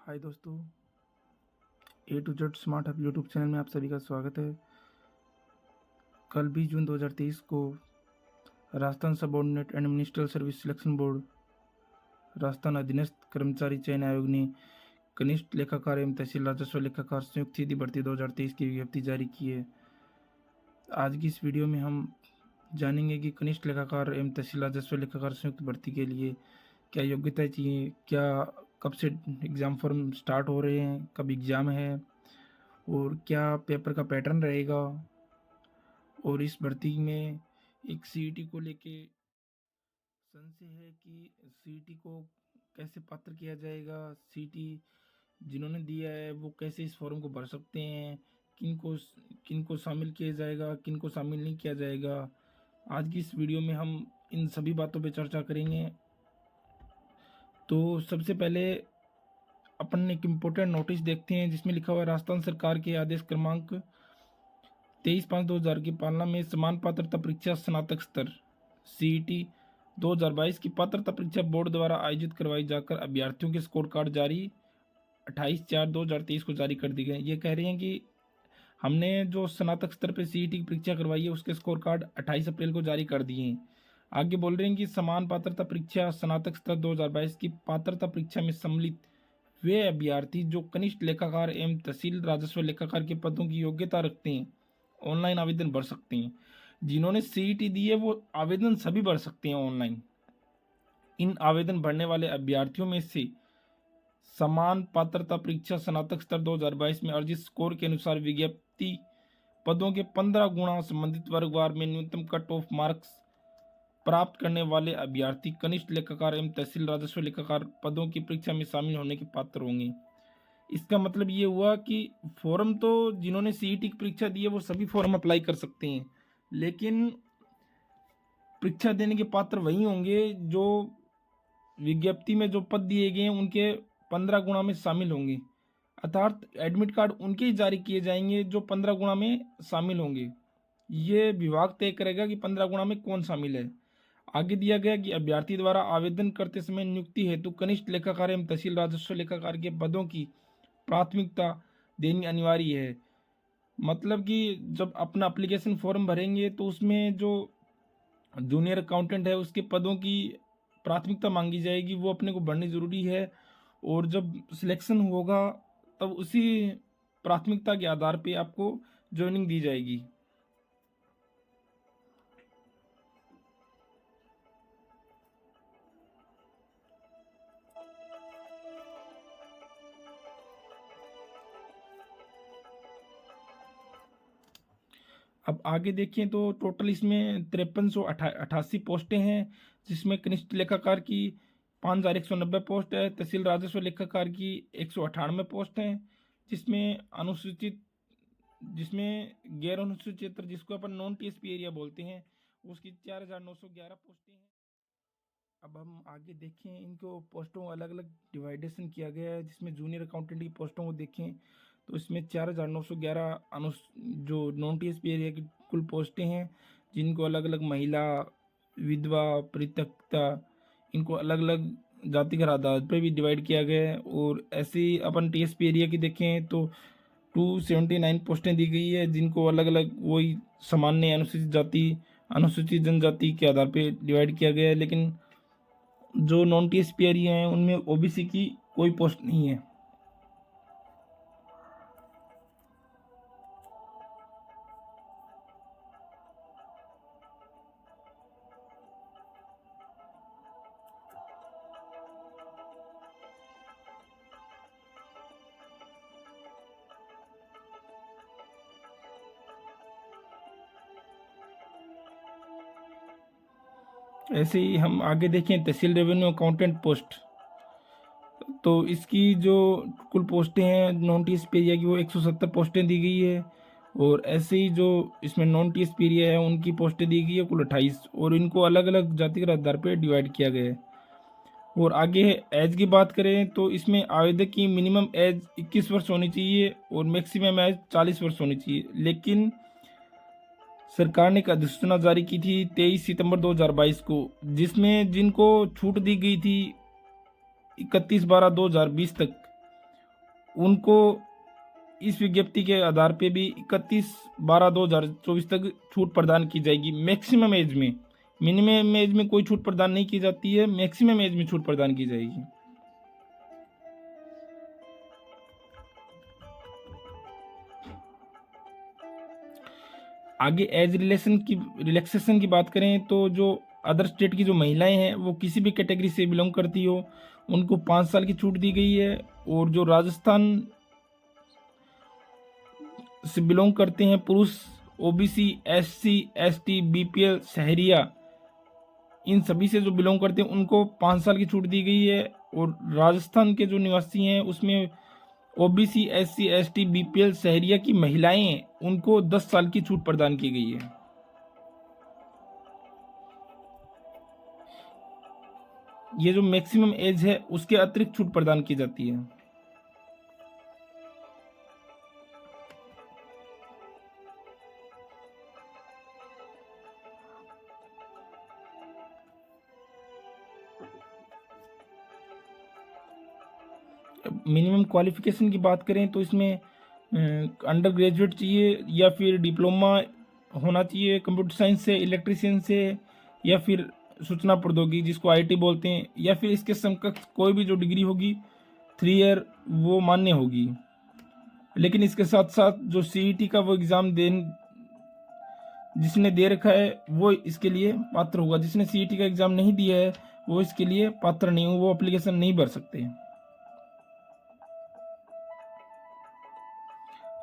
हाय दोस्तों, A to Z smart hub YouTube channel में आप सभी का स्वागत है। कल 20 जून 2023 को Rajasthan subordinate and ministerial service selection board Rajasthan अधीनस्थ कर्मचारी चयन आयोग ने कनिष्ठ लेखाकार एवं तहसील राजस्व लेखाकार संयुक्त सीधी भर्ती 2023 की विज्ञप्ति जारी की है। आज की इस वीडियो में हम जानेंगे कि कनिष्ठ लेखाकार एवं तहसील राजस्व लेखाकार संयुक्त भर्ती के लिए क्या योग्यता चाहिए, क्या कब से एग्ज़ाम फॉर्म स्टार्ट हो रहे हैं, कब एग्ज़ाम है और क्या पेपर का पैटर्न रहेगा। और इस भर्ती में एक सीईटी को लेके संशय है कि सीईटी को कैसे पात्र किया जाएगा, सीईटी जिन्होंने दिया है वो कैसे इस फॉर्म को भर सकते हैं, किनको शामिल किया जाएगा, किनको शामिल नहीं किया जाएगा। आज की इस वीडियो में हम इन सभी बातों पे चर्चा करेंगे। तो सबसे पहले अपन एक इम्पोर्टेंट नोटिस देखते हैं जिसमें लिखा हुआ है राजस्थान सरकार के आदेश क्रमांक 23/5/2000 की पालना में समान पात्रता परीक्षा स्नातक स्तर सीईटी 2022 की पात्रता परीक्षा बोर्ड द्वारा आयोजित करवाई जाकर अभ्यर्थियों के स्कोर कार्ड जारी 28/4/2023 को जारी कर दी गए। ये कह रहे हैं कि हमने जो स्नातक स्तर पर सीईटी की परीक्षा करवाई है उसके स्कोर कार्ड 28 अप्रैल को जारी कर दिए हैं। आगे बोल रहे हैं कि समान पात्रता परीक्षा स्नातक स्तर 2022 की पात्रता परीक्षा में सम्मिलित वे अभ्यर्थी जो कनिष्ठ लेखाकार एवं तहसील राजस्व लेखाकार के पदों की योग्यता रखते हैं ऑनलाइन आवेदन भर सकते हैं। जिन्होंने सीईटी दी है वो आवेदन सभी भर सकते हैं ऑनलाइन। इन आवेदन भरने वाले अभ्यर्थियों में से समान पात्रता परीक्षा स्नातक स्तर 2022 में अर्जित स्कोर के अनुसार विज्ञप्ति पदों के 15 गुणा संबंधित वर्गवार में न्यूनतम कट ऑफ मार्क्स प्राप्त करने वाले अभ्यर्थी कनिष्ठ लेखाकार एवं तहसील राजस्व लेखाकार पदों की परीक्षा में शामिल होने के पात्र होंगे। इसका मतलब ये हुआ कि फॉर्म तो जिन्होंने सीईटी की परीक्षा दी है वो सभी फॉर्म अप्लाई कर सकते हैं, लेकिन परीक्षा देने के पात्र वही होंगे जो विज्ञप्ति में जो पद दिए गए हैं उनके 15 गुणा में शामिल होंगे। अर्थात एडमिट कार्ड उनके ही जारी किए जाएंगे जो 15 गुणा में शामिल होंगे। ये विभाग तय करेगा कि 15 गुणा में कौन शामिल है। आगे दिया गया कि अभ्यर्थी द्वारा आवेदन करते समय नियुक्ति हेतु कनिष्ठ लेखाकार एवं तहसील राजस्व लेखाकार के पदों की प्राथमिकता देनी अनिवार्य है। मतलब कि जब अपना एप्लीकेशन फॉर्म भरेंगे तो उसमें जो जूनियर अकाउंटेंट है उसके पदों की प्राथमिकता मांगी जाएगी, वो अपने को भरनी ज़रूरी है। और जब सिलेक्शन होगा तब उसी प्राथमिकता के आधार पे आपको ज्वाइनिंग दी जाएगी। अब आगे देखें तो टोटल इसमें 5388 पोस्टें हैं, जिसमें कनिष्ठ लेखाकार की 5190 पोस्ट है, तहसील राजस्व लेखाकार की 198 पोस्ट हैं, जिसमें गैर अनुसूचित क्षेत्र जिसको अपन नॉन टीएसपी एरिया बोलते हैं उसकी 4911 पोस्टें हैं। अब हम आगे देखें, इनको पोस्टों अलग अलग डिवाइडेशन किया गया है, जिसमें जूनियर अकाउंटेंट की पोस्टों को देखें तो इसमें 4911 जो नॉन टीएसपी एरिया की कुल पोस्टें हैं, जिनको अलग अलग महिला, विधवा, परित्यक्ता, इनको अलग अलग जातिगत आधार पर भी डिवाइड किया गया है। और ऐसे ही अपन टीएसपी एरिया की देखें तो 279 पोस्टें दी गई है, जिनको अलग अलग वही सामान्य, अनुसूचित जाति, अनुसूचित जनजाति के आधार पर डिवाइड किया गया है। लेकिन जो नॉन टीएसपी एरिया हैं उनमें ओबीसी की कोई पोस्ट नहीं है। ऐसे ही हम आगे देखें तहसील रेवेन्यू अकाउंटेंट पोस्ट, तो इसकी जो कुल पोस्टें हैं नॉन टीएसपी एरिया की वो 170 पोस्टें दी गई है। और ऐसे ही जो इसमें नॉन टीएसपी एरिया है उनकी पोस्टें दी गई है कुल 28, और इनको अलग अलग जातिगत आधार पर डिवाइड किया गया है। और आगे एज की बात करें तो इसमें आवेदक की मिनिमम एज 21 वर्ष होनी चाहिए और मैक्सिमम एज 40 वर्ष होनी चाहिए। लेकिन सरकार ने एक अधिसूचना जारी की थी 23 सितंबर 2022 को, जिसमें जिनको छूट दी गई थी 31/12/2020 तक, उनको इस विज्ञप्ति के आधार पे भी 31/12/2024 तक छूट प्रदान की जाएगी मैक्सिमम एज में। मिनिमम एज में कोई छूट प्रदान नहीं की जाती है, मैक्सिमम एज में छूट प्रदान की जाएगी। आगे एज रिलैक्सेशन की बात करें तो जो अदर स्टेट की जो महिलाएं हैं वो किसी भी कैटेगरी से बिलोंग करती हो उनको 5 साल की छूट दी गई है। और जो राजस्थान से बिलोंग करते हैं पुरुष, ओबीसी, एससी, एसटी, बीपीएल, शहरिया, इन सभी से जो बिलोंग करते हैं उनको 5 साल की छूट दी गई है। और राजस्थान के जो निवासी हैं उसमें ओबीसी, एससी, एसटी, बीपीएल, शहरिया की महिलाएं हैं उनको 10 साल की छूट प्रदान की गई है। ये जो मैक्सिमम एज है उसके अतिरिक्त छूट प्रदान की जाती है। मिनिमम क्वालिफिकेशन की बात करें तो इसमें अंडर ग्रेजुएट चाहिए या फिर डिप्लोमा होना चाहिए कंप्यूटर साइंस से, इलेक्ट्रिशियन से, या फिर सूचना प्रौद्योगिकी जिसको आईटी बोलते हैं, या फिर इसके समकक्ष कोई भी जो डिग्री होगी 3 ईयर वो मान्य होगी। लेकिन इसके साथ साथ जो सीईटी का वो एग्ज़ाम जिसने दे रखा है वो इसके लिए पात्र होगा। जिसने सीईटी का एग्ज़ाम नहीं दिया है वो इसके लिए पात्र नहीं हो, वो एप्लीकेशन नहीं भर सकते।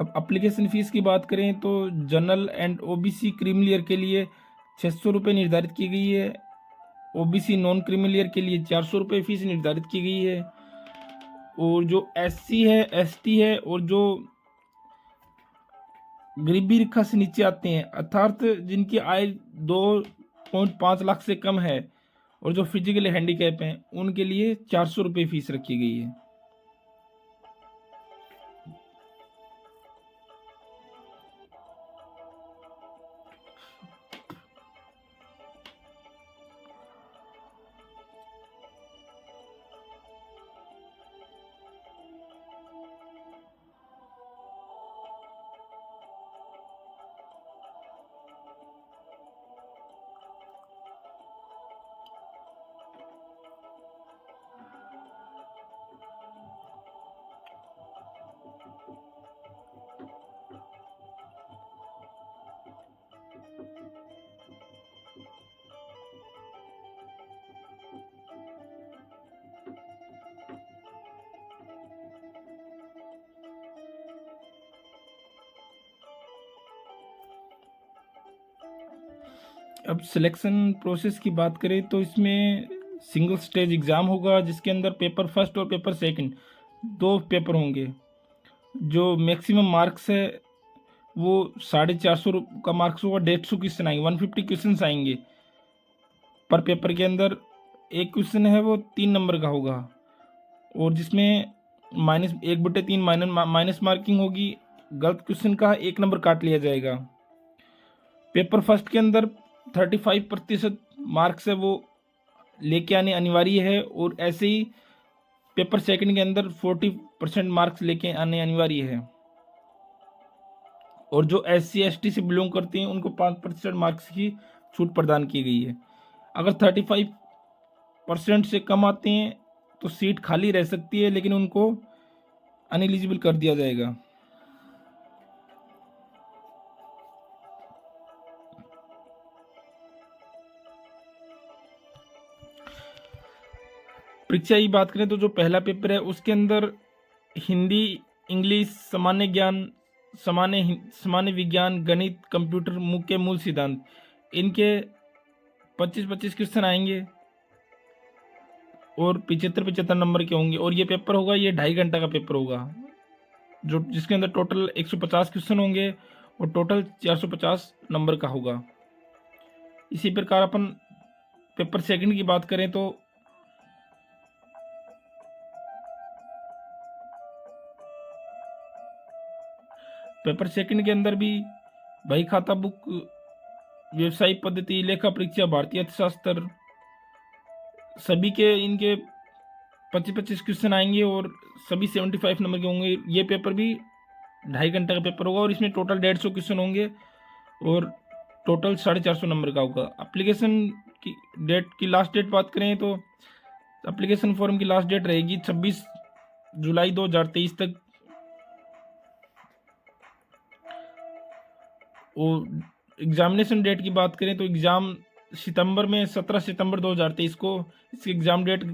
अब एप्लीकेशन फीस की बात करें तो जनरल एंड ओबीसी क्रीमिलियर के लिए 600 रुपये निर्धारित की गई है। ओबीसी नॉन क्रीमिलियर के लिए 400 रुपये फीस निर्धारित की गई है। और जो एससी है, एसटी है और जो गरीबी रेखा से नीचे आते हैं अर्थात जिनकी आय 2.5 लाख से कम है और जो फिजिकली हैंडीकैप हैं उनके लिए 400 रुपये फीस रखी गई है। अब सिलेक्शन प्रोसेस की बात करें तो इसमें सिंगल स्टेज एग्ज़ाम होगा जिसके अंदर पेपर फर्स्ट और पेपर सेकंड 2 पेपर होंगे। जो मैक्सिमम मार्क्स है वो 450 का मार्क्स होगा। 150 क्वेश्चन आएंगे, 150 क्वेश्चन आएंगे पर पेपर के अंदर। एक क्वेश्चन है वो 3 नंबर का होगा और जिसमें -1/3 माइनस मार्किंग होगी। गलत क्वेश्चन का 1 नंबर काट लिया जाएगा। पेपर फर्स्ट के अंदर 35% मार्क्स है वो लेके आने अनिवार्य है और ऐसे ही पेपर सेकंड के अंदर 40% मार्क्स लेके आने अनिवार्य है। और जो SC ST से बिलोंग करते हैं उनको 5% मार्क्स की छूट प्रदान की गई है। अगर 35% से कम आते हैं तो सीट खाली रह सकती है लेकिन उनको अनएलिजिबल कर दिया जाएगा। परीक्षा की बात करें तो जो पहला पेपर है उसके अंदर हिंदी, इंग्लिश, सामान्य ज्ञान, सामान्य विज्ञान, गणित, कंप्यूटर, मुख्य मूल सिद्धांत, इनके 25-25 क्वेश्चन आएंगे और 75-75 नंबर के होंगे। और ये पेपर होगा, ये 2.5 घंटा का पेपर होगा जो जिसके अंदर टोटल 150 क्वेश्चन होंगे और टोटल 450 नंबर का होगा। इसी प्रकार अपन पेपर सेकंड की बात करें तो पेपर सेकंड के अंदर भी बही खाता बुक, व्यवसायिक पद्धति, लेखा परीक्षा, भारतीय अर्थशास्त्र, सभी के इनके 25-25 क्वेश्चन आएंगे और सभी 75 नंबर के होंगे। ये पेपर भी 2.5 घंटे का पेपर होगा और इसमें टोटल 150 क्वेश्चन होंगे और टोटल 450 नंबर का होगा। एप्लीकेशन की डेट की लास्ट डेट बात करें तो एप्लीकेशन फॉर्म की लास्ट डेट रहेगी 26 जुलाई 2023 तक। और एग्जामिनेशन डेट की बात करें तो एग्ज़ाम सितंबर में 17 सितंबर 2023 को इसकी एग्ज़ाम डेट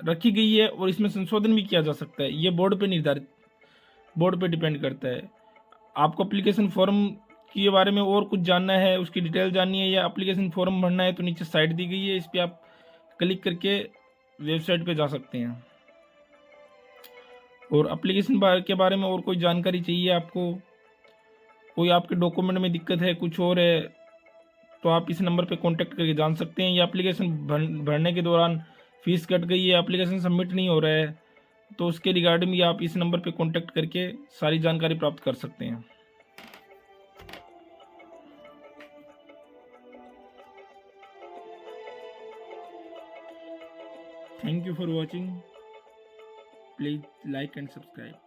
रखी गई है और इसमें संशोधन भी किया जा सकता है। ये बोर्ड पे डिपेंड करता है। आपको एप्लीकेशन फॉर्म के बारे में और कुछ जानना है, उसकी डिटेल जाननी है या एप्लीकेशन फॉर्म भरना है तो नीचे साइट दी गई है, इस पर आप क्लिक करके वेबसाइट पे जा सकते हैं। और एप्लीकेशन के बारे में और कोई जानकारी चाहिए आपको, कोई आपके डॉक्यूमेंट में दिक्कत है, कुछ और है, तो आप इस नंबर पे कांटेक्ट करके जान सकते हैं। या एप्लीकेशन भरने के दौरान फीस कट गई है, एप्लीकेशन सबमिट नहीं हो रहा है, तो उसके रिगार्डिंग भी आप इस नंबर पे कांटेक्ट करके सारी जानकारी प्राप्त कर सकते हैं। Thank you for watching. Please like and subscribe.